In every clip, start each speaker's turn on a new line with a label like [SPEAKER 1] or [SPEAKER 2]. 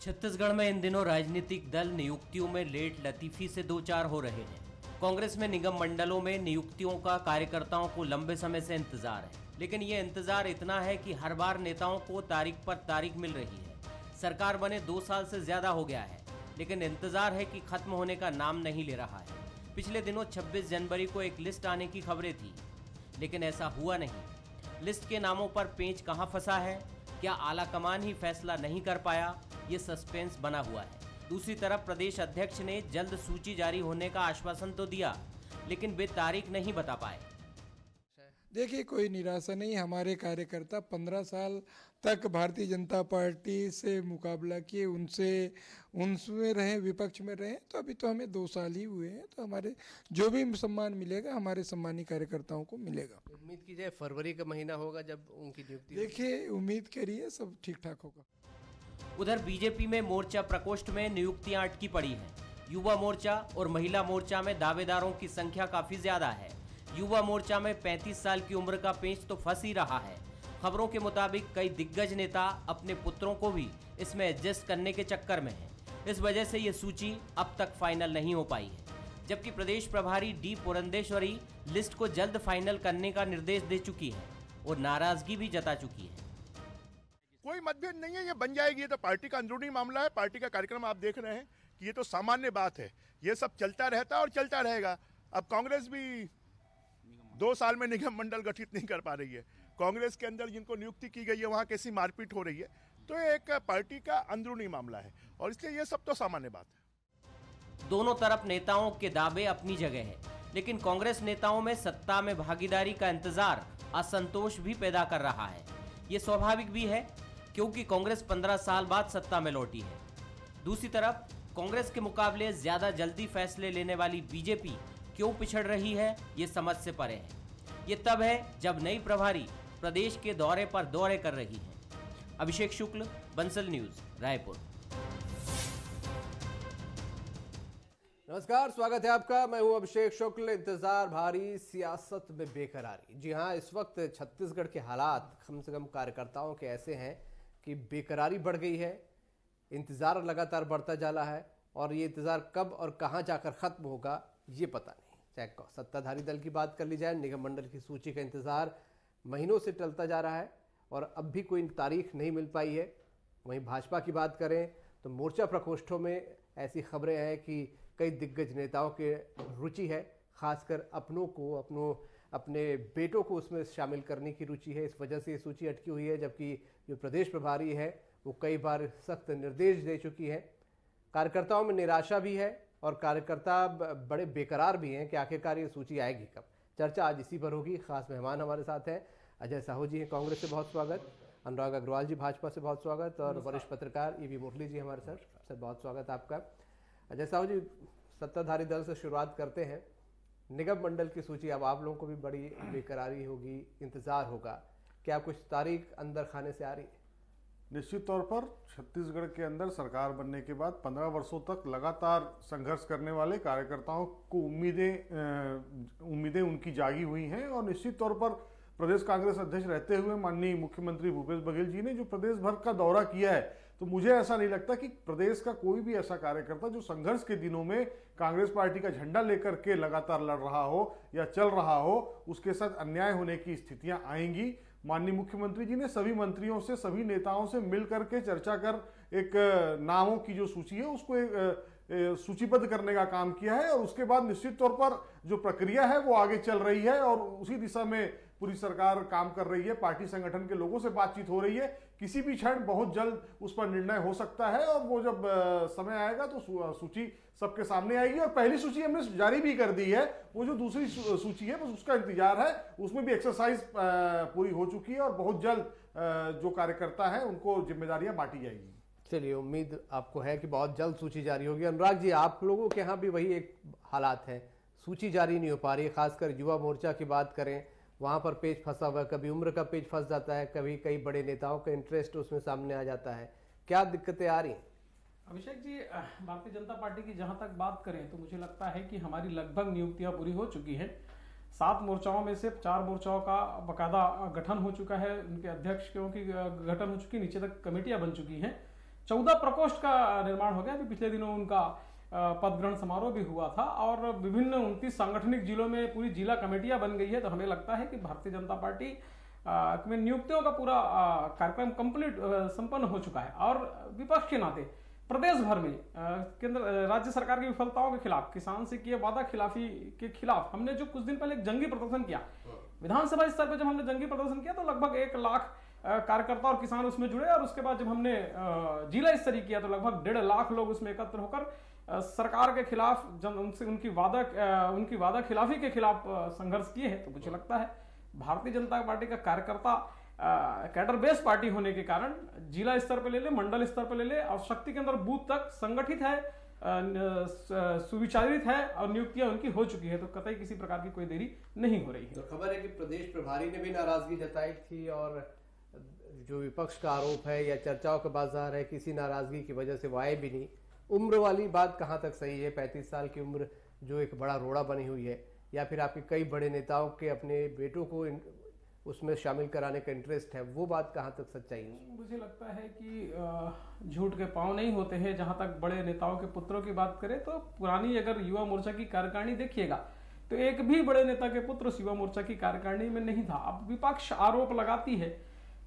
[SPEAKER 1] छत्तीसगढ़ में इन दिनों राजनीतिक दल नियुक्तियों में लेट लतीफी से दो चार हो रहे हैं। कांग्रेस में निगम मंडलों में नियुक्तियों का कार्यकर्ताओं को लंबे समय से इंतजार है, लेकिन ये इंतजार इतना है कि हर बार नेताओं को तारीख पर तारीख मिल रही है। सरकार बने 2 साल से ज्यादा हो गया है, लेकिन इंतजार है कि खत्म होने का नाम नहीं ले रहा है। पिछले दिनों 26 जनवरी को एक लिस्ट आने की खबरें थी, लेकिन ऐसा हुआ नहीं। लिस्ट के नामों पर पेंच कहां फंसा है, क्या आला कमान ही फैसला नहीं कर पाया, ये सस्पेंस बना हुआ है। दूसरी तरफ प्रदेश अध्यक्ष ने जल्द सूची जारी होने का आश्वासन तो दिया, लेकिन वे तारीख नहीं बता पाए।
[SPEAKER 2] देखिए, कोई निराशा नहीं। हमारे कार्यकर्ता 15 साल तक भारतीय जनता पार्टी से मुकाबला किए, उनमें रहे, विपक्ष में रहे, तो अभी तो हमें 2 साल ही हुए हैं, तो हमारे जो भी सम्मान मिलेगा हमारे सम्मानी कार्यकर्ताओं को मिलेगा।
[SPEAKER 3] उम्मीद की जाए फरवरी का महीना होगा जब उनकी नियुक्ति।
[SPEAKER 2] देखिए, उम्मीद करिए, सब ठीक ठाक होगा।
[SPEAKER 1] उधर बीजेपी में मोर्चा प्रकोष्ठ में नियुक्तियां अटकी पड़ी हैं। युवा मोर्चा और महिला मोर्चा में दावेदारों की संख्या काफी ज्यादा है। युवा मोर्चा में 35 साल की उम्र का पेंच तो फंस ही रहा है। खबरों के मुताबिक कई दिग्गज नेता अपने पुत्रों को भी इसमें एडजस्ट करने के चक्कर में हैं। इस वजह से ये सूची अब तक फाइनल नहीं हो पाई है, जबकि प्रदेश प्रभारी डी पुरंदेश्वरी लिस्ट को जल्द फाइनल करने का निर्देश दे चुकी है और नाराजगी भी जता चुकी है।
[SPEAKER 4] कोई मतभेद नहीं है, ये बन जाएगी। ये तो पार्टी का अंदरूनी मामला है। पार्टी का कार्यक्रम आप देख रहे हैं कि ये तो सामान्य बात है। ये सब चलता रहता है और चलता रहेगा। अब कांग्रेस भी 2 साल में निगम मंडल गठित नहीं कर पा रही है। कांग्रेस के अंदर जिनको नियुक्ति की गई है वहां कैसी मारपीट हो रही है, तो एक पार्टी का अंदरूनी मामला है और इसलिए ये सब तो सामान्य बात है।
[SPEAKER 1] दोनों तरफ नेताओं के दावे अपनी जगह है, लेकिन कांग्रेस नेताओं में सत्ता में भागीदारी का इंतजार असंतोष भी पैदा कर रहा है। ये स्वाभाविक भी है, क्योंकि कांग्रेस 15 साल बाद सत्ता में लौटी है। दूसरी तरफ कांग्रेस के मुकाबले ज्यादा जल्दी फैसले लेने वाली बीजेपी क्यों पिछड़ रही है, ये समझ से परे है। ये तब है जब नई प्रभारी प्रदेश के दौरे पर दौरे कर रही हैं। अभिषेक शुक्ल, बंसल न्यूज, रायपुर।
[SPEAKER 3] नमस्कार, स्वागत है आपका। मैं हूं अभिषेक शुक्ल। इंतजार भारी, सियासत में बेकरारी। जी हां, इस वक्त छत्तीसगढ़ के हालात कम से कम कार्यकर्ताओं के ऐसे हैं कि बेकरारी बढ़ गई है, इंतजार लगातार बढ़ता जा रहा है और ये इंतजार कब और कहां जाकर खत्म होगा ये पता नहीं। चाहे सत्ताधारी दल की बात कर ली जाए, निगम मंडल की सूची का इंतजार महीनों से टलता जा रहा है और अब भी कोई तारीख नहीं मिल पाई है। वहीं भाजपा की बात करें तो मोर्चा प्रकोष्ठों में ऐसी खबरें हैं कि कई दिग्गज नेताओं के रुचि है, खासकर अपनों को, अपने बेटों को उसमें शामिल करने की रुचि है। इस वजह से ये सूची अटकी हुई है, जबकि जो प्रदेश प्रभारी है वो कई बार सख्त निर्देश दे चुकी है। कार्यकर्ताओं में निराशा भी है और कार्यकर्ता बड़े बेकरार भी हैं कि आखिरकार ये सूची आएगी कब। चर्चा आज इसी पर होगी। खास मेहमान हमारे साथ हैं, अजय साहू जी हैं कांग्रेस से, बहुत स्वागत। अनुराग अग्रवाल जी भाजपा से, बहुत स्वागत। और वरिष्ठ पत्रकार ईवी मुरली जी हमारे सर, बहुत स्वागत आपका। अजय साहू जी, सत्ताधारी दल से शुरुआत करते हैं। निगम मंडल की सूची अब आप लोगों को भी बड़ी बेकरारी होगी, इंतजार होगा, क्या कुछ तारीख अंदर खाने से आ रही है?
[SPEAKER 5] निश्चित तौर पर छत्तीसगढ़ के अंदर सरकार बनने के बाद 15 वर्षों तक लगातार संघर्ष करने वाले कार्यकर्ताओं को उम्मीदें उनकी जागी हुई हैं और निश्चित तौर पर प्रदेश कांग्रेस अध्यक्ष रहते हुए माननीय मुख्यमंत्री भूपेश बघेल जी ने जो प्रदेश भर का दौरा किया है, तो मुझे ऐसा नहीं लगता कि प्रदेश का कोई भी ऐसा कार्यकर्ता जो संघर्ष के दिनों में कांग्रेस पार्टी का झंडा लेकर के लगातार लड़ रहा हो या चल रहा हो, उसके साथ अन्याय होने की स्थितियां आएंगी। माननीय मुख्यमंत्री जी ने सभी मंत्रियों से, सभी नेताओं से मिल करके चर्चा कर एक नामों की जो सूची है उसको एक सूचीबद्ध करने का काम किया है और उसके बाद निश्चित तौर पर जो प्रक्रिया है वो आगे चल रही है और उसी दिशा में पूरी सरकार काम कर रही है। पार्टी संगठन के लोगों से बातचीत हो रही है। किसी भी क्षण बहुत जल्द उस पर निर्णय हो सकता है और वो जब समय आएगा तो सूची सबके सामने आएगी और पहली सूची हमने जारी भी कर दी है। वो जो दूसरी सूची है बस उसका इंतजार है, उसमें भी एक्सरसाइज पूरी हो चुकी है और बहुत जल्द जो कार्यकर्ता है उनको जिम्मेदारियां बांटी जाएगी।
[SPEAKER 3] चलिए, उम्मीद आपको है कि बहुत जल्द सूची जारी होगी। अनुराग जी, आप लोगों के यहाँ भी वही एक हालात है, सूची जारी नहीं हो पा रही है। खासकर युवा मोर्चा की बात करें, वहां पर पेच फंसा हुआ है, कभी उम्र का पेच फंस जाता है, कभी कई बड़े नेताओं का इंटरेस्ट उसमें सामने आ जाता है। क्या दिक्कतें आ रही हैं?
[SPEAKER 6] अभिषेक जी, भारतीय जनता पार्टी की जहां तक बात करें तो मुझे लगता है कि हमारी लगभग नियुक्तियां पूरी हो चुकी हैं। 7 मोर्चाओं में से 4 मोर्चाओं का बकायदा गठन हो चुका है, उनके अध्यक्षों की गठन हो चुकी, नीचे तक कमेटियां बन चुकी हैं। 14 प्रकोष्ठ का निर्माण हो गया। अभी पिछले दिनों उनका पद ग्रहण समारोह भी हुआ था और विभिन्न 29 सांगठनिक जिलों में पूरी जिला कमेटियां बन गई है। तो हमें लगता है कि भारतीय जनता पार्टी में नियुक्तियों का पूरा कार्यक्रम कंप्लीट संपन्न हो चुका है। और विपक्ष के नाते प्रदेश भर में केंद्र राज्य सरकार की विफलताओं के खिलाफ, किसान से किए वादा खिलाफी के खिलाफ हमने जो कुछ दिन पहले एक जंगी प्रदर्शन किया, विधानसभा स्तर पर जब हमने जंगी प्रदर्शन किया तो लगभग 1 लाख कार्यकर्ता और किसान उसमें जुड़े। और उसके बाद जब हमने जिला स्तरीय किया तो लगभग 1.5 लाख लोग उसमें एकत्र होकर सरकार के खिलाफ उनसे उनकी वादा खिलाफी के खिलाफ संघर्ष किए हैं। तो मुझे लगता है भारतीय जनता पार्टी का कार्यकर्ता कैडर बेस पार्टी होने के कारण जिला स्तर पर ले ले, मंडल स्तर पर ले ले और शक्ति के अंदर बूथ तक संगठित है, सुविचारित है और नियुक्तियां उनकी हो चुकी है। तो कतई किसी प्रकार की कोई देरी नहीं हो रही है।
[SPEAKER 3] तो खबर है कि प्रदेश प्रभारी ने भी नाराजगी जताई थी और जो विपक्ष का आरोप है या चर्चाओं का बाजार है, किसी नाराजगी की वजह से वो आए भी नहीं। उम्र वाली बात कहाँ तक सही है? 35 साल की उम्र जो एक बड़ा रोड़ा बनी हुई है, या फिर आपके कई बड़े नेताओं के अपने बेटों को उसमें शामिल कराने का इंटरेस्ट है, वो बात कहाँ तक सच्चाई है?
[SPEAKER 6] मुझे लगता है कि झूठ के पांव नहीं होते हैं। जहां तक बड़े नेताओं के पुत्रों की बात करें तो पुरानी अगर युवा मोर्चा की कार्यकारिणी देखिएगा तो एक भी बड़े नेता के पुत्र उस युवा मोर्चा की कार्यकारिणी में नहीं था। अब विपक्ष आरोप लगाती है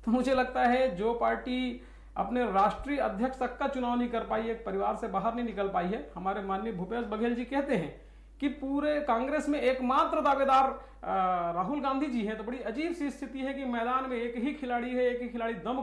[SPEAKER 6] तो मुझे लगता है जो पार्टी अपने राष्ट्रीय अध्यक्ष तक का चुनाव नहीं कर पाई, एक परिवार से बाहर नहीं निकल पाई है। हमारे माननीय भूपेश बघेल जी कहते हैं कि पूरे कांग्रेस में एकमात्र दावेदार राहुल गांधी जी हैं। तो बड़ी अजीब सी स्थिति है कि मैदान में एक ही खिलाड़ी है, एक ही खिलाड़ी दम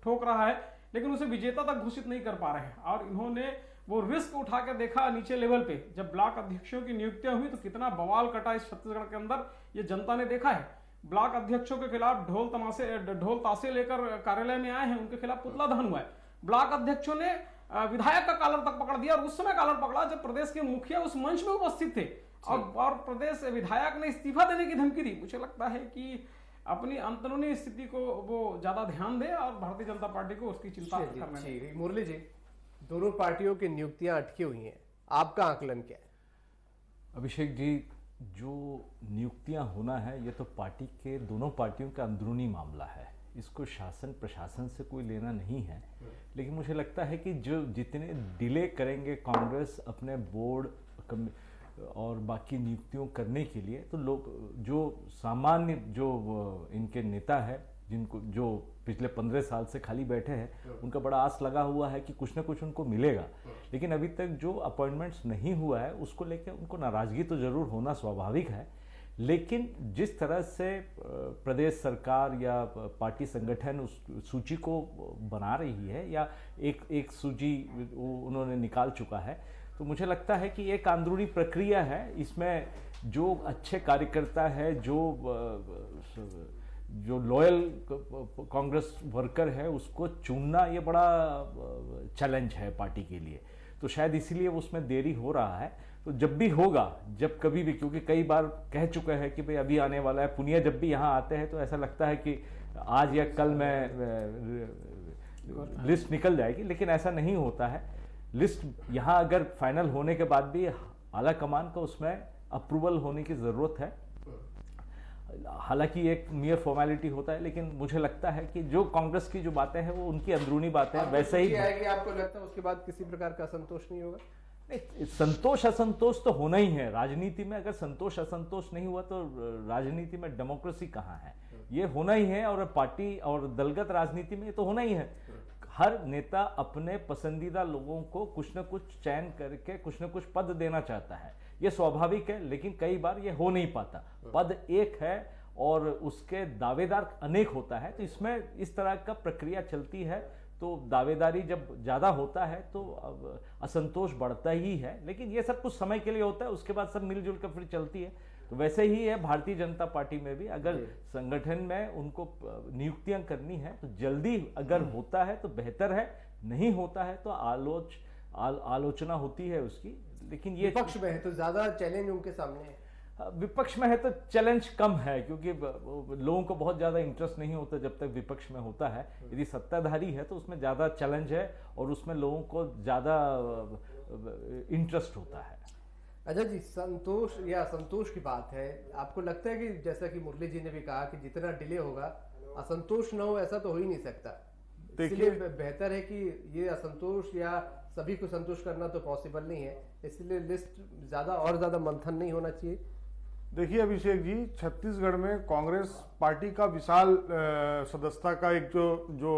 [SPEAKER 6] ठोक रहा है लेकिन उसे विजेता तक घोषित नहीं कर पा रहे हैं। और इन्होंने वो रिस्क उठा कर देखा नीचे लेवल पे, जब ब्लॉक अध्यक्षों की नियुक्तियां हुई तो कितना बवाल कटा इस छत्तीसगढ़ के अंदर, ये जनता ने देखा है। ब्लॉक अध्यक्षों के खिलाफ ढोल ताशे लेकर कार्यालय में आए हैं, उनके खिलाफ पुतला दहन हुआ है। ब्लॉक अध्यक्षों ने विधायक का कॉलर तक पकड़ दिया और उस समय कॉलर पकड़ा जब प्रदेश के मुखिया उस मंच में उपस्थित थे और प्रदेश विधायक ने इस्तीफा देने की धमकी दी। मुझे लगता है कि अपनी अंदरूनी स्थिति को वो ज्यादा ध्यान दे और भारतीय जनता पार्टी को उसकी चिंता करने दें।
[SPEAKER 3] मुरली जी, दोनों पार्टियों की नियुक्तियां अटकी हुई हैं, आपका आकलन क्या है?
[SPEAKER 7] अभिषेक जी, जो नियुक्तियां होना है ये तो पार्टी के दोनों पार्टियों का अंदरूनी मामला है, इसको शासन प्रशासन से कोई लेना नहीं है। लेकिन मुझे लगता है कि जो जितने डिले करेंगे कांग्रेस अपने बोर्ड और बाकी नियुक्तियों करने के लिए, तो लोग जो सामान्य जो इनके नेता है जिनको जो पिछले 15 साल से खाली बैठे हैं, उनका बड़ा आस लगा हुआ है कि कुछ ना कुछ उनको मिलेगा। लेकिन अभी तक जो अपॉइंटमेंट्स नहीं हुआ है उसको लेकर उनको नाराजगी तो जरूर होना स्वाभाविक है। लेकिन जिस तरह से प्रदेश सरकार या पार्टी संगठन उस सूची को बना रही है या एक सूची उन्होंने निकाल चुका है, तो मुझे लगता है कि एक अंदरूनी प्रक्रिया है। इसमें जो अच्छे कार्यकर्ता है, जो लॉयल कांग्रेस वर्कर है, उसको चुनना ये बड़ा चैलेंज है पार्टी के लिए। तो शायद इसीलिए उसमें देरी हो रहा है। तो जब भी होगा, जब कभी भी, क्योंकि कई बार कह चुके हैं कि भाई अभी आने वाला है, पुनिया जब भी यहाँ आते हैं तो ऐसा लगता है कि आज या कल में लिस्ट निकल जाएगी, लेकिन ऐसा नहीं होता है। लिस्ट यहाँ अगर फाइनल होने के बाद भी आला कमान का उसमें अप्रूवल होने की ज़रूरत है। हालांकि एक नियर फॉर्मेलिटी होता है, लेकिन मुझे लगता है कि जो कांग्रेस की जो बातें हैं वो उनकी अंदरूनी बातें हैं, वैसे ही
[SPEAKER 3] आएगी। आपको लगता है उसके बाद किसी प्रकार का असंतोष नहीं होगा?
[SPEAKER 7] संतोष असंतोष तो होना ही है राजनीति में। अगर संतोष असंतोष नहीं हुआ तो राजनीति में डेमोक्रेसी कहाँ है? ये होना ही है। और पार्टी और दलगत राजनीति में ये तो होना ही है। हर नेता अपने पसंदीदा लोगों को कुछ न कुछ चयन करके कुछ न कुछ पद देना चाहता है, ये स्वाभाविक है। लेकिन कई बार ये हो नहीं पाता। पद एक है और उसके दावेदार अनेक होता है, तो इसमें इस तरह का प्रक्रिया चलती है। तो दावेदारी जब ज़्यादा होता है तो असंतोष बढ़ता ही है। लेकिन ये सब कुछ समय के लिए होता है, उसके बाद सब मिलजुल कर फिर चलती है। तो वैसे ही है भारतीय जनता पार्टी में भी। अगर संगठन में उनको नियुक्तियां करनी है तो जल्दी अगर होता है तो बेहतर है, नहीं होता है तो आलोचना होती है उसकी। लेकिन ये
[SPEAKER 3] विपक्ष में है तो ज्यादा चैलेंज उनके सामने है।
[SPEAKER 7] विपक्ष में है तो चैलेंज कम है, क्योंकि लोगों को बहुत ज़्यादा इंटरेस्ट नहीं होता जब तक विपक्ष में होता है। यदि सत्ताधारी है तो उसमें ज़्यादा चैलेंज है और उसमें लोगों को ज़्यादा इंटरेस्ट होता है।
[SPEAKER 3] अच्छा जी, संतोष या असंतोष की बात है, आपको लगता है कि जैसा कि मुरली जी ने भी कहा कि जितना डिले होगा असंतोष न हो, ऐसा तो हो ही नहीं सकता? इसलिए बेहतर है कि ये असंतोष या सभी को संतुष्ट करना तो पॉसिबल नहीं है, इसलिए लिस्ट ज्यादा मंथन नहीं होना चाहिए।
[SPEAKER 5] देखिए अभिषेक जी, छत्तीसगढ़ में कांग्रेस पार्टी का विशाल सदस्यता का एक जो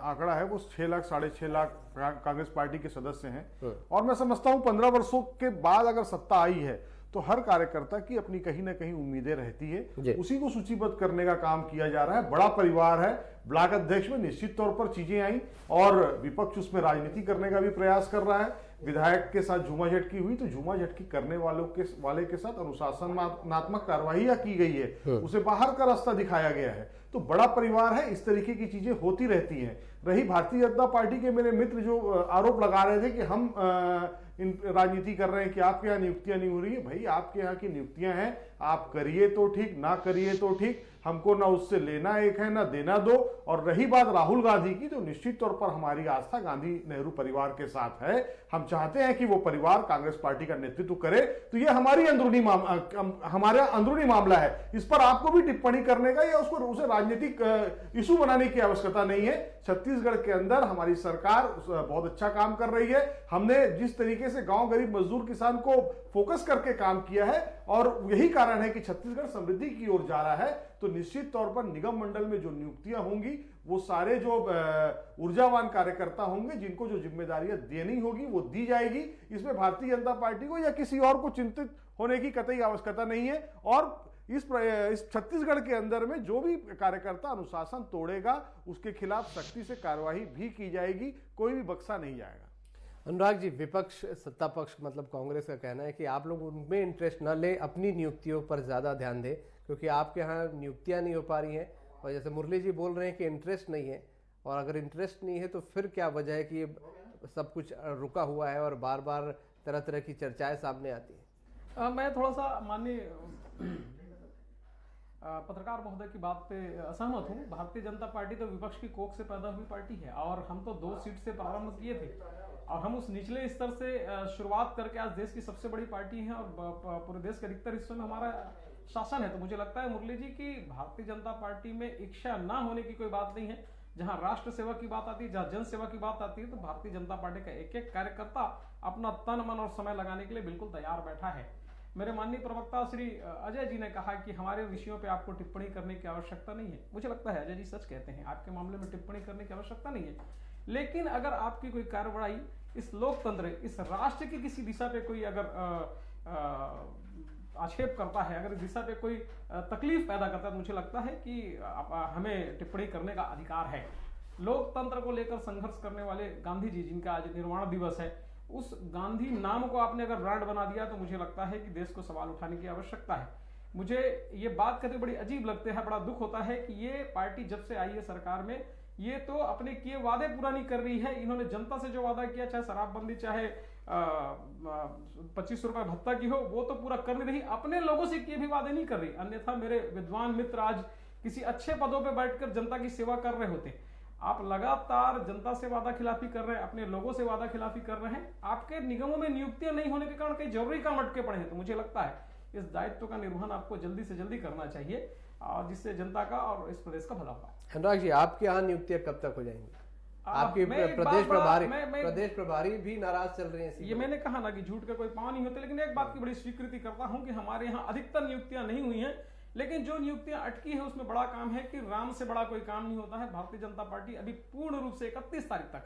[SPEAKER 5] आंकड़ा है वो 6 लाख 6.5 लाख कांग्रेस पार्टी के सदस्य हैं। और मैं समझता हूं 15 वर्षों के बाद अगर सत्ता आई है तो हर कार्यकर्ता की अपनी कहीं ना कहीं उम्मीदें रहती है, उसी को सूचीबद्ध करने का काम किया जा रहा है। बड़ा परिवार है, ब्लॉक अध्यक्ष में निश्चित तौर पर चीजें आई और विपक्ष उसमें राजनीति करने का भी प्रयास कर रहा है। विधायक के साथ झूमाझटकी हुई तो झूमाझटकी करने वाले के साथ अनुशासनात्मक कार्यवाही की गई है, उसे बाहर का रास्ता दिखाया गया है। तो बड़ा परिवार है, इस तरीके की चीजें होती रहती हैं। रही भारतीय जनता पार्टी के मेरे मित्र जो आरोप लगा रहे थे कि हम राजनीति कर रहे हैं कि आपके यहाँ नियुक्तियां नहीं हो रही है, भाई आपके यहाँ की नियुक्तियां हैं, आप करिए तो ठीक, ना करिए तो ठीक, हमको ना उससे लेना एक है ना देना दो। और रही बात राहुल गांधी की, तो निश्चित तौर पर हमारी आस्था गांधी नेहरू परिवार के साथ है। हम चाहते हैं कि वो परिवार कांग्रेस पार्टी का नेतृत्व करे। तो ये हमारा अंदरूनी मामला है, इस पर आपको भी टिप्पणी करने का या उसे राजनीतिक इशू बनाने की आवश्यकता नहीं है। छत्तीसगढ़ के अंदर हमारी सरकार बहुत अच्छा काम कर रही है। हमने जिस तरीके से गांव गरीब मजदूर किसान को फोकस करके काम किया है और यही कारण है कि छत्तीसगढ़ समृद्धि की ओर जा रहा है। तो निश्चित तौर पर निगम मंडल में जो नियुक्तियां होंगी वो सारे जो ऊर्जावान कार्यकर्ता होंगे जिनको जो जिम्मेदारियां देनी होगी वो दी जाएगी। इसमें भारतीय जनता पार्टी को या किसी और को चिंतित होने की कतई आवश्यकता नहीं है। और इस छत्तीसगढ़ के अंदर में जो भी कार्यकर्ता अनुशासन तोड़ेगा उसके खिलाफ सख्ती से कार्यवाही भी की जाएगी, कोई भी बख्शा नहीं जाएगा।
[SPEAKER 3] अनुराग जी, विपक्ष सत्ता पक्ष मतलब कांग्रेस का कहना है कि आप लोग उनमें इंटरेस्ट न ले, अपनी नियुक्तियों पर ज्यादा ध्यान दें, क्योंकि आपके यहाँ नियुक्तियां नहीं हो पा रही हैं। और जैसे मुरली जी बोल रहे हैं कि इंटरेस्ट नहीं है, और अगर इंटरेस्ट नहीं है तो फिर क्या वजह है कि ये सब कुछ रुका हुआ है और बार बार तरह तरह की चर्चाएं सामने आती हैं।
[SPEAKER 6] मैं थोड़ा सा माननीय पत्रकार महोदय की बात पे असहमत हूँ। भारतीय जनता पार्टी तो विपक्ष की कोख से पैदा हुई पार्टी है और हम तो 2 सीट से प्रारंभ किए थे और हम उस निचले स्तर से शुरुआत करके आज देश की सबसे बड़ी पार्टी है और पूरे देश के अधिकतर हिस्सों में हमारा शासन है। तो मुझे लगता है मुरली जी की भारतीय जनता पार्टी में इच्छा ना होने की कोई बात नहीं है। जहां राष्ट्र सेवा की बात आती है, जहां जन सेवा की बात आती है, तो भारतीय जनता पार्टी का एक एक कार्यकर्ता अपना तन मन और समय लगाने के लिए बिल्कुल तैयार बैठा है। मेरे माननीय प्रवक्ता श्री अजय जी ने कहा कि हमारे विषयों पे आपको टिप्पणी करने की आवश्यकता नहीं है। मुझे लगता है अजय जी सच कहते हैं, आपके मामले में टिप्पणी करने की आवश्यकता नहीं है। लेकिन अगर आपकी कोई कार्रवाई इस लोकतंत्र, इस राष्ट्र की किसी दिशा पे कोई अगर आक्षेप करता है, अगर इस दिशा पे कोई तकलीफ पैदा करता है, तो मुझे लगता है कि हमें टिप्पणी करने का अधिकार है। लोकतंत्र को लेकर संघर्ष करने वाले गांधी जी, जिनका आज निर्वाण दिवस है, उस गांधी नाम को आपने अगर ब्रांड बना दिया तो मुझे लगता है कि देश को सवाल उठाने की आवश्यकता है। मुझे ये बात कहते बड़ी अजीब लगते हैं, बड़ा दुख होता है कि ये पार्टी जब से आई है सरकार में, ये तो अपने किए वादे पूरा नहीं कर रही है। इन्होंने जनता से जो वादा किया, चाहे शराबबंदी, चाहे 25 रुपए भत्ता की हो, वो तो पूरा कर नहीं रही, अपने लोगों से किए भी वादे नहीं कर रही। अन्यथा मेरे विद्वान मित्र आज किसी अच्छे पदों पर बैठकर जनता की सेवा कर रहे होते। आप लगातार जनता से वादा खिलाफी कर रहे हैं, अपने लोगों से वादा खिलाफी कर रहे हैं। आपके निगमों में नियुक्तियां नहीं होने के कारण कई जरूरी काम अटके पड़े हैं। तो मुझे लगता है इस दायित्व का निर्वहन आपको जल्दी से जल्दी करना चाहिए और जिससे जनता का और इस प्रदेश का भला होगा।
[SPEAKER 3] अनुराग जी, आपके यहाँ नियुक्तियां कब तक हो जाएंगी? आपके प्रदेश प्रभारी भी नाराज चल रहे हैं।
[SPEAKER 6] ये मैंने कहा ना कि झूठ के कोई पांव नहीं होते, लेकिन एक बात की बड़ी स्वीकृति करता हूं कि हमारे यहाँ अधिकतर नियुक्तियां नहीं हुई हैं, लेकिन जो नियुक्तियां अटकी है उसमें बड़ा काम है कि राम से बड़ा कोई काम नहीं होता है। भारतीय जनता पार्टी अभी पूर्ण रूप से 31 तारीख तक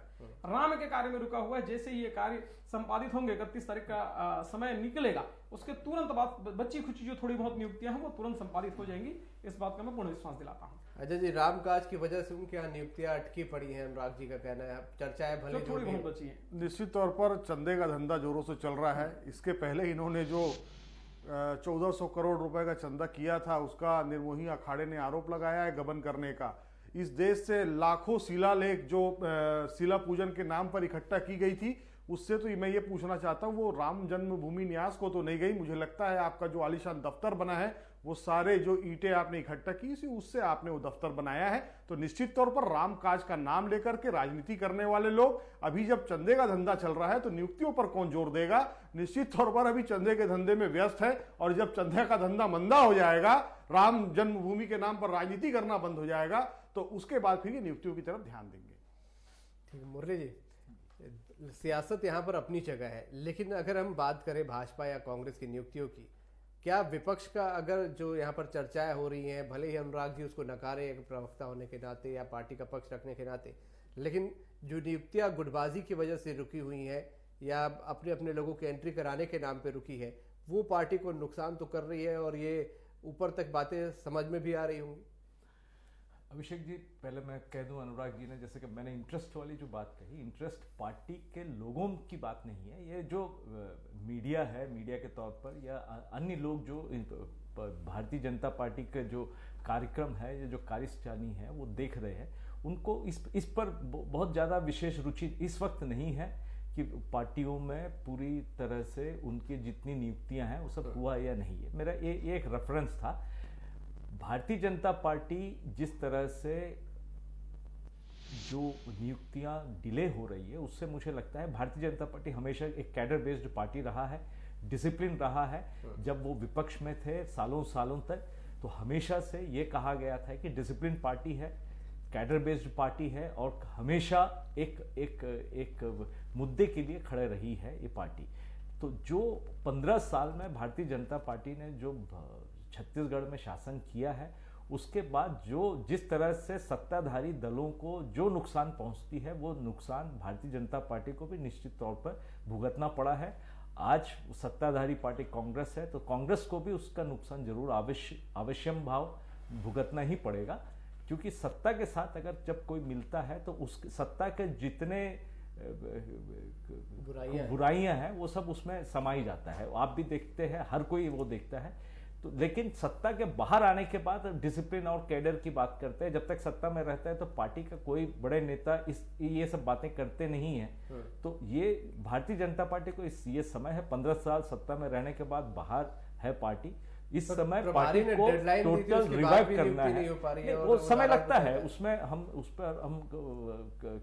[SPEAKER 6] राम के कार्य में रुका हुआ है। जैसे ये कार्य संपादित होंगे, 31 तारीख का समय निकलेगा, उसके तुरंत बाद बच्ची खुची जो थोड़ी बहुत नियुक्तियां हैं वो तुरंत संपादित हो जाएंगी। इस बात का मैं पूर्ण विश्वास दिलाता हूँ।
[SPEAKER 3] अजय जी, रामकाज की वजह से उनके यहाँ नियुक्तियां अटकी पड़ी हैं, अनुराग जी का कहना है। चर्चाएं भले जो
[SPEAKER 6] थोड़ी बहुत बची है।
[SPEAKER 5] निश्चित तौर पर चंदे का धंधा जोरों से चल रहा है। इसके पहले इन्होंने जो 1400 करोड़ रुपए का चंदा किया था, उसका निर्मोही अखाड़े ने आरोप लगाया है गबन करने का। इस देश से लाखों शिलालेख जो शिला पूजन के नाम पर इकट्ठा की गई थी, उससे तो मैं ये पूछना चाहता हूँ वो राम जन्मभूमि न्यास को तो नहीं गई। मुझे लगता है आपका जो आलीशान दफ्तर बना है, वो सारे जो ईंटें आपने इकट्ठा की उससे आपने वो दफ्तर बनाया है। तो निश्चित तौर पर राम काज का नाम लेकर के राजनीति करने वाले लोग, अभी जब चंदे का धंधा चल रहा है तो नियुक्तियों पर कौन जोर देगा? निश्चित तौर पर अभी चंदे के धंधे में व्यस्त है, और जब चंदे का धंधा मंदा हो जाएगा, राम जन्मभूमि के नाम पर राजनीति करना बंद हो जाएगा, तो उसके बाद फिर ये नियुक्तियों की तरफ ध्यान देंगे।
[SPEAKER 3] ठीक, मुरली जी, सियासत यहाँ पर अपनी जगह है, लेकिन अगर हम बात करें भाजपा या कांग्रेस की नियुक्तियों की, क्या विपक्ष का अगर जो यहाँ पर चर्चाएं हो रही हैं, भले ही अनुराग जी उसको नकारे एक प्रवक्ता होने के नाते या पार्टी का पक्ष रखने के नाते, लेकिन जो नियुक्तियां गुटबाजी की वजह से रुकी हुई हैं या अपने अपने लोगों की एंट्री कराने के नाम पे रुकी है, वो पार्टी को नुकसान तो कर रही है और ये ऊपर तक बातें समझ में भी आ रही होंगी।
[SPEAKER 7] अभिषेक जी, पहले मैं कह दूं, अनुराग जी ने जैसे कि मैंने इंटरेस्ट वाली जो बात कही, इंटरेस्ट पार्टी के लोगों की बात नहीं है। ये जो मीडिया है, मीडिया के तौर पर या अन्य लोग जो भारतीय जनता पार्टी के जो कार्यक्रम है या जो कार्यप्रणाली है वो देख रहे हैं, उनको इस पर बहुत ज़्यादा विशेष रुचि इस वक्त नहीं है कि पार्टियों में पूरी तरह से उनकी जितनी नियुक्तियां हैं वो सब हुआ या नहीं है। मेरा ये एक रेफरेंस था। भारतीय जनता पार्टी जिस तरह से जो नियुक्तियां डिले हो रही है, उससे मुझे लगता है भारतीय जनता पार्टी हमेशा एक कैडर बेस्ड पार्टी रहा है, डिसिप्लिन रहा है। जब वो विपक्ष में थे सालों सालों तक, तो हमेशा से ये कहा गया था कि डिसिप्लिन पार्टी है, कैडर बेस्ड पार्टी है और हमेशा एक मुद्दे के लिए खड़े रही है ये पार्टी। तो जो 15 साल में भारतीय जनता पार्टी ने जो छत्तीसगढ़ में शासन किया है, उसके बाद जो जिस तरह से सत्ताधारी दलों को जो नुकसान पहुंचती है, वो नुकसान भारतीय जनता पार्टी को भी निश्चित तौर पर भुगतना पड़ा है। आज सत्ताधारी पार्टी कांग्रेस है, तो कांग्रेस को भी उसका नुकसान जरूर अवश्यम भाव भुगतना ही पड़ेगा, क्योंकि सत्ता के साथ अगर जब कोई मिलता है तो उस सत्ता के जितने बुराइयां हैं वो सब उसमें समाई जाता है। आप भी देखते हैं, हर कोई वो देखता है। तो लेकिन सत्ता के बाहर आने के बाद डिसिप्लिन और कैडर की बात करते हैं। जब तक सत्ता में रहता है तो पार्टी का कोई बड़े नेता ये सब बातें करते नहीं है। तो ये भारतीय जनता पार्टी को ये समय है, 15 साल सत्ता में रहने के बाद बाहर है पार्टी, इस समय पार्टी को टोटल रिवाइव करना है। वो समय लगता है, उसमें हम उस पर हम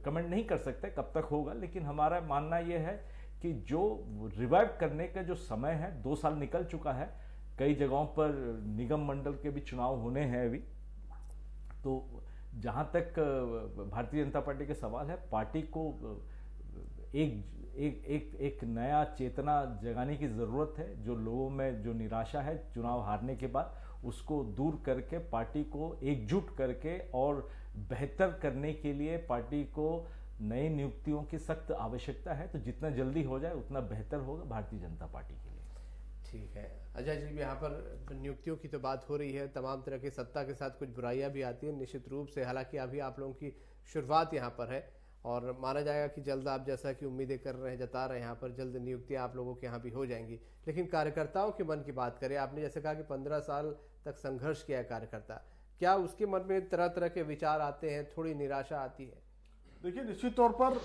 [SPEAKER 7] कमेंट नहीं कर सकते कब तक होगा, लेकिन हमारा मानना यह है कि जो रिवाइव करने का जो समय है, 2 साल निकल चुका है। कई जगहों पर निगम मंडल के भी चुनाव होने हैं अभी। तो जहां तक भारतीय जनता पार्टी के सवाल है, पार्टी को एक नया चेतना जगाने की जरूरत है। जो लोगों में जो निराशा है चुनाव हारने के बाद, उसको दूर करके पार्टी को एकजुट करके और बेहतर करने के लिए पार्टी को नई नियुक्तियों की सख्त आवश्यकता है। तो जितना जल्दी हो जाए उतना बेहतर होगा भारतीय जनता पार्टी के लिए।
[SPEAKER 3] ठीक है अजय जी, यहाँ पर नियुक्तियों की तो बात हो रही है, तमाम तरह की सत्ता के साथ कुछ बुराइयां भी आती हैं निश्चित रूप से। हालांकि अभी आप लोगों की शुरुआत यहाँ पर है और माना जाएगा कि जल्द आप जैसा कि उम्मीदें कर रहे हैं, जता रहे हैं, यहाँ पर जल्द नियुक्तियां आप लोगों के यहाँ भी हो जाएंगी। लेकिन कार्यकर्ताओं के मन की बात करें, आपने जैसे कहा कि 15 साल तक संघर्ष किया है कार्यकर्ता, क्या उसके मन में तरह तरह के विचार आते हैं, थोड़ी निराशा आती है?
[SPEAKER 5] देखिए, निश्चित तौर पर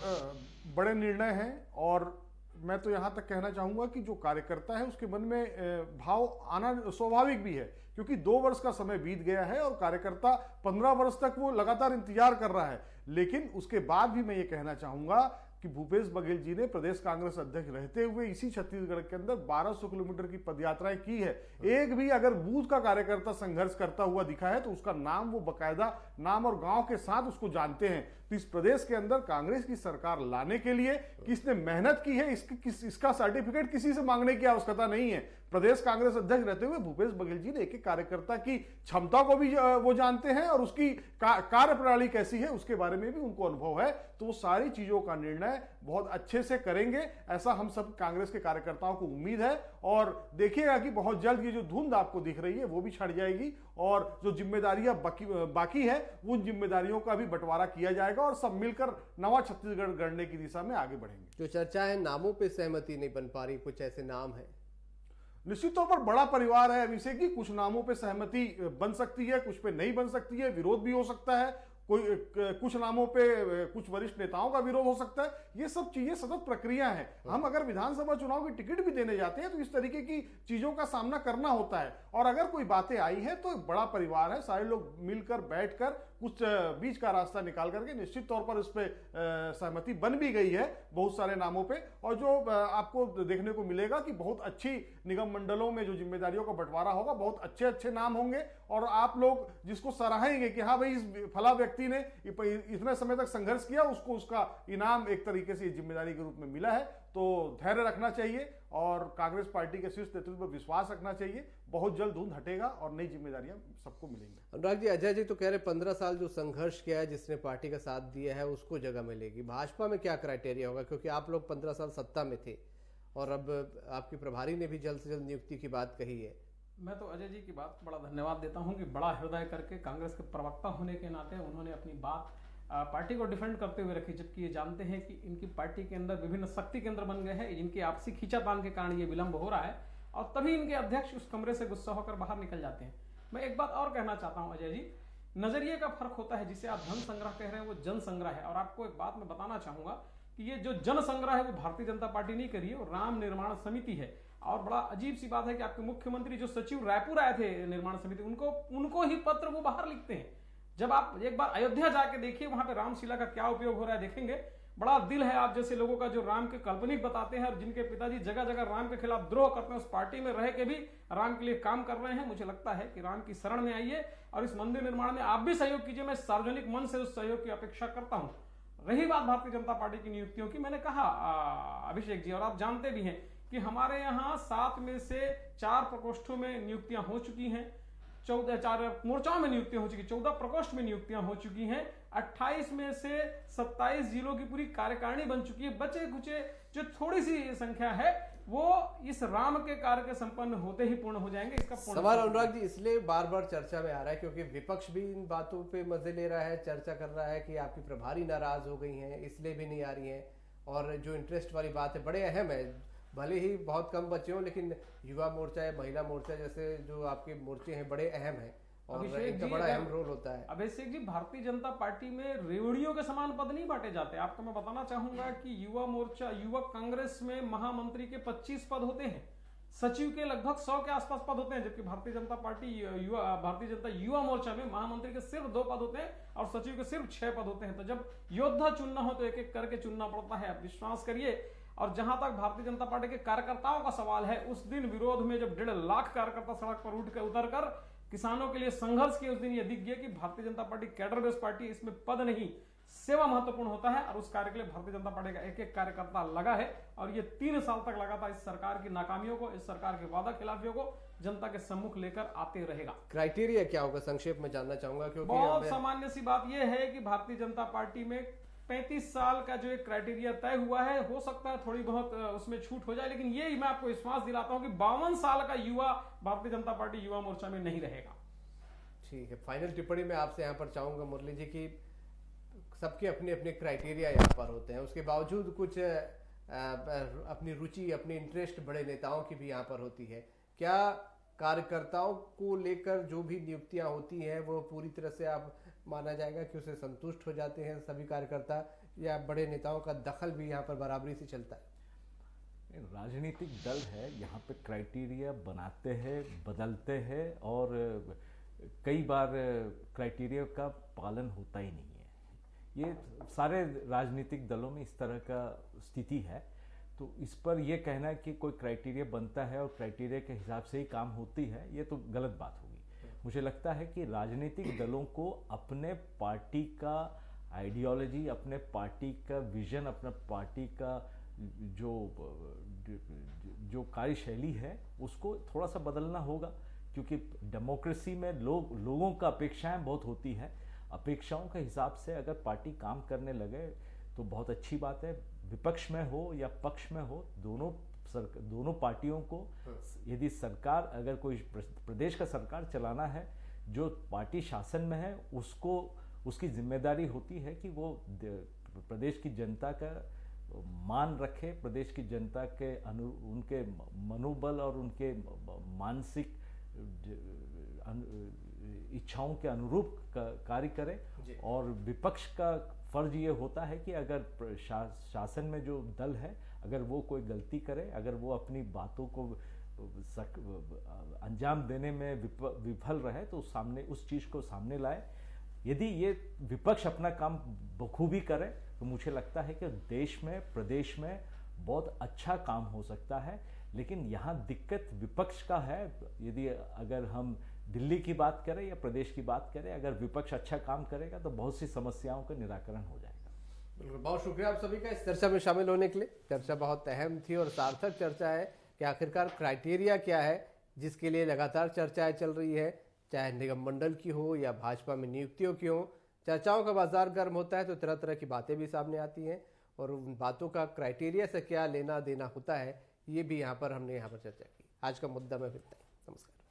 [SPEAKER 5] बड़े निर्णय हैं और मैं तो यहाँ तक कहना चाहूंगा कि जो कार्यकर्ता है उसके मन में भाव आना स्वाभाविक भी है, क्योंकि 2 वर्ष का समय बीत गया है और कार्यकर्ता 15 वर्ष तक वो लगातार इंतजार कर रहा है। लेकिन उसके बाद भी मैं ये कहना चाहूंगा कि भूपेश बघेल जी ने प्रदेश कांग्रेस अध्यक्ष रहते हुए इसी छत्तीसगढ़ के अंदर 1200 किलोमीटर की पदयात्राएं की है। एक भी अगर बूथ का कार्यकर्ता संघर्ष करता हुआ दिखा है तो उसका नाम वो बकायदा नाम और गांव के साथ उसको जानते हैं। तो इस प्रदेश के अंदर कांग्रेस की सरकार लाने के लिए किसने मेहनत की है, इसका सर्टिफिकेट किसी से मांगने की आवश्यकता नहीं है। प्रदेश कांग्रेस अध्यक्ष रहते हुए भूपेश बघेल जी ने एक एक कार्यकर्ता की क्षमता को भी वो जानते हैं और उसकी कार्य प्रणाली कैसी है उसके बारे में भी उनको अनुभव है। तो वो सारी चीजों का निर्णय बहुत अच्छे से करेंगे, ऐसा हम सब कांग्रेस के कार्यकर्ताओं को उम्मीद है। और देखिएगा कि बहुत जल्द ये जो धुंध आपको दिख रही है वो भी छट जाएगी और जो जिम्मेदारियां बाकी है उन जिम्मेदारियों का भी बंटवारा किया जाएगा और सब मिलकर नवा छत्तीसगढ़ गढ़ने की दिशा में आगे बढ़ेंगे।
[SPEAKER 3] जो चर्चा है, नामों पे सहमति नहीं बन पा रही, कुछ ऐसे नाम है?
[SPEAKER 5] निश्चित तौर पर बड़ा परिवार है अभिषेक जी, कुछ नामों पे सहमति बन सकती है, कुछ पे नहीं बन सकती है, विरोध भी हो सकता है, कुछ नामों पे कुछ वरिष्ठ नेताओं का विरोध हो सकता है। ये सब चीजें सतत प्रक्रिया है। हम अगर विधानसभा चुनाव की टिकट भी देने जाते हैं तो इस तरीके की चीजों का सामना करना होता है। और अगर कोई बातें आई है तो बड़ा परिवार है, सारे लोग मिलकर बैठकर कुछ बीच का रास्ता निकाल करके निश्चित तौर पर इस पे सहमति बन भी गई है बहुत सारे नामों पे। और जो आपको देखने को मिलेगा कि बहुत अच्छी निगम मंडलों में जो जिम्मेदारियों का बंटवारा होगा, बहुत अच्छे अच्छे नाम होंगे और आप लोग जिसको सराहेंगे कि हाँ भाई इस फला व्यक्ति व्यक्ति ने इतने समय तक संघर्ष किया, उसको उसका इनाम एक तरीके से जिम्मेदारी के रूप में मिला है। तो धैर्य रखना चाहिए और कांग्रेस पार्टी के शीर्ष नेतृत्व पर विश्वास रखना चाहिए। बहुत जल्द धुंध हटेगा और नई जिम्मेदारियां सबको मिलेंगी।
[SPEAKER 3] अनुराग जी, अजय जी तो कह रहे 15 साल जो संघर्ष किया है, जिसने पार्टी का साथ दिया है, उसको जगह मिलेगी। भाजपा में क्या क्राइटेरिया होगा, क्योंकि आप लोग 15 साल सत्ता में थे और अब आपके प्रभारी ने भी जल्द से जल्द नियुक्ति की बात कही है।
[SPEAKER 6] मैं तो अजय जी की बात बड़ा धन्यवाद देता हूं कि बड़ा हृदय करके कांग्रेस के प्रवक्ता होने के नाते उन्होंने अपनी बात पार्टी को डिफेंड करते हुए रखी, जबकि ये जानते हैं कि इनकी पार्टी के अंदर विभिन्न शक्ति केंद्र बन गए हैं, जिनकी आपसी खींचातान के कारण ये विलंब हो रहा है और तभी इनके अध्यक्ष उस कमरे से गुस्सा होकर बाहर निकल जाते हैं। मैं एक बात और कहना चाहता हूं अजय जी, नजरिए का फर्क होता है। जिसे आप धन संग्रह कह रहे हैं वो जन संग्रह है। और आपको एक बात मैं बताना चाहूंगा कि ये जो जन संग्रह है वो भारतीय जनता पार्टी नहीं करी है, वो राम निर्माण समिति है। और बड़ा अजीब सी बात है कि आपके मुख्यमंत्री जो सचिव रायपुर आए थे निर्माण समिति, उनको ही पत्र वो बाहर लिखते हैं। जब आप एक बार अयोध्या जाके देखिए, वहां पे रामशिला का क्या उपयोग हो रहा है देखेंगे। बड़ा दिल है आप जैसे लोगों का जो राम के काल्पनिक बताते हैं और जिनके पिताजी जगह जगह राम के खिलाफ द्रोह करते हैं, उस पार्टी में रह के भी राम के लिए काम कर रहे हैं। मुझे लगता है कि राम की शरण में आइए और इस मंदिर निर्माण में आप भी सहयोग कीजिए। मैं सार्वजनिक मन से उस सहयोग की अपेक्षा करता हूं। रही बात भारतीय जनता पार्टी की नियुक्तियों की, मैंने कहा अभिषेक जी, और आप जानते भी हैं कि हमारे यहाँ 7 में से 4 प्रकोष्ठों में नियुक्तियां हो चुकी हैं, 4 मोर्चाओं में नियुक्तियां हो चुकी, 14 प्रकोष्ठ में नियुक्तियां हो चुकी हैं, 28 में से 27 जिलों की पूरी कार्यकारिणी बन चुकी है। बचे कुचे जो थोड़ी सी संख्या है वो इस राम के कार्य के संपन्न होते ही पूर्ण हो जाएंगे। इसका
[SPEAKER 3] सवाल अनुराग जी इसलिए बार बार चर्चा में आ रहा है क्योंकि विपक्ष भी इन बातों पे मजे ले रहा है, चर्चा कर रहा है कि आपकी प्रभारी नाराज हो गई हैं इसलिए भी नहीं आ रही हैं। और जो इंटरेस्ट वाली बात है बड़े अहम है, भले ही बहुत कम बच्चे हों लेकिन युवा मोर्चा या महिला मोर्चा जैसे जो आपके मोर्चे हैं बड़े अहम हैं और इनका बड़ा अहम रोल होता है।
[SPEAKER 6] अभिषेक जी, भारतीय जनता पार्टी में रेवड़ियों के समान पद नहीं बांटे जाते। आपको मैं बताना चाहूंगा कि युवा मोर्चा युवक कांग्रेस में महामंत्री के 25 पद होते हैं, सचिव के लगभग 100 के आसपास पद होते हैं, जबकि भारतीय जनता युवा मोर्चा में महामंत्री के सिर्फ 2 पद होते हैं और सचिव के सिर्फ 6 पद होते हैं। तो जब योद्धा चुनना हो तो एक एक करके चुनना पड़ता है, आप विश्वास करिए। और जहां तक भारतीय जनता पार्टी के कार्यकर्ताओं का सवाल है, उस दिन विरोध में जब 1.5 लाख कार्यकर्ता सड़क पर उतर कर किसानों के लिए संघर्ष किए, उस दिन यह दिख गया कि Bharatiya Janata party cadre based party, इसमें पद नहीं सेवा महत्वपूर्ण होता है। और उस कार्य के लिए भारतीय जनता पार्टी का एक एक कार्यकर्ता लगा है और ये 3 साल तक लगातार इस सरकार की नाकामियों को, इस सरकार के वादा खिलाफियों को जनता के सम्मुख लेकर आते रहेगा।
[SPEAKER 3] क्राइटेरिया क्या होगा संक्षेप में जानना चाहूंगा, क्योंकि
[SPEAKER 6] बहुत सामान्य सी बात यह है कि भारतीय जनता पार्टी में 35 साल का जो एक क्राइटेरिया तय हुआ है, हो सकता है थोड़ी बहुत उसमें छूट हो जाए, लेकिन ये मैं आपको विश्वास दिलाता हूं कि 52 साल का युवा भारतीय जनता पार्टी युवा मोर्चा में नहीं रहेगा।
[SPEAKER 3] ठीक है, फाइनल टिप्पणी में आपसे यहाँ पर चाहूंगा मुरली जी की सबके अपने अपने क्राइटेरिया यहाँ पर होते हैं, उसके बावजूद कुछ अपनी रुचि अपनी इंटरेस्ट बड़े नेताओं की भी यहाँ पर होती है। क्या कार्यकर्ताओं को लेकर जो भी नियुक्तियां होती हैं वो पूरी तरह से आप माना जाएगा कि उसे संतुष्ट हो जाते हैं सभी कार्यकर्ता, या बड़े नेताओं का दखल भी यहाँ पर बराबरी से चलता है?
[SPEAKER 7] राजनीतिक दल है, यहाँ पे क्राइटेरिया बनाते हैं, बदलते हैं और कई बार क्राइटेरिया का पालन होता ही नहीं है। ये सारे राजनीतिक दलों में इस तरह का स्थिति है। तो इस पर यह कहना कि कोई क्राइटेरिया बनता है और क्राइटेरिया के हिसाब से ही काम होती है, ये तो गलत बात होगी। मुझे लगता है कि राजनीतिक दलों को अपने पार्टी का आइडियोलॉजी, अपने पार्टी का विजन, अपने पार्टी का जो कार्यशैली है उसको थोड़ा सा बदलना होगा, क्योंकि डेमोक्रेसी में लोगों का अपेक्षाएं बहुत होती है। अपेक्षाओं के हिसाब से अगर पार्टी काम करने लगे तो बहुत अच्छी बात है। विपक्ष में हो या पक्ष में हो, दोनों पार्टियों को यदि सरकार, अगर कोई प्रदेश का सरकार चलाना है, जो पार्टी शासन में है उसकी जिम्मेदारी होती है कि वो प्रदेश की जनता का मान रखे, प्रदेश की जनता के उनके मनोबल और उनके मानसिक इच्छाओं के अनुरूप कार्य करे। और विपक्ष का फर्ज ये होता है कि अगर शासन में जो दल है अगर वो कोई गलती करे, अगर वो अपनी बातों को अंजाम देने में विफल रहे तो सामने उस चीज को सामने लाए। यदि ये विपक्ष अपना काम बखूबी करे तो मुझे लगता है कि देश में, प्रदेश में बहुत अच्छा काम हो सकता है। लेकिन यहाँ दिक्कत विपक्ष का है। यदि अगर हम दिल्ली की बात करें या प्रदेश की बात करें, अगर विपक्ष अच्छा काम करेगा तो बहुत सी समस्याओं का निराकरण हो जाएगा।
[SPEAKER 3] बिल्कुल, बहुत शुक्रिया आप सभी का इस चर्चा में शामिल होने के लिए। चर्चा बहुत अहम थी और सार्थक चर्चा है कि आखिरकार क्राइटेरिया क्या है जिसके लिए लगातार चर्चाएं चल रही है, चाहे निगम मंडल की हो या भाजपा में नियुक्तियों की हो। चर्चाओं का बाजार गर्म होता है तो तरह तरह की बातें भी सामने आती हैं और उन बातों का क्राइटेरिया से क्या लेना देना होता है, ये भी हमने यहाँ पर चर्चा की। आज का मुद्दा में इतना ही। नमस्कार।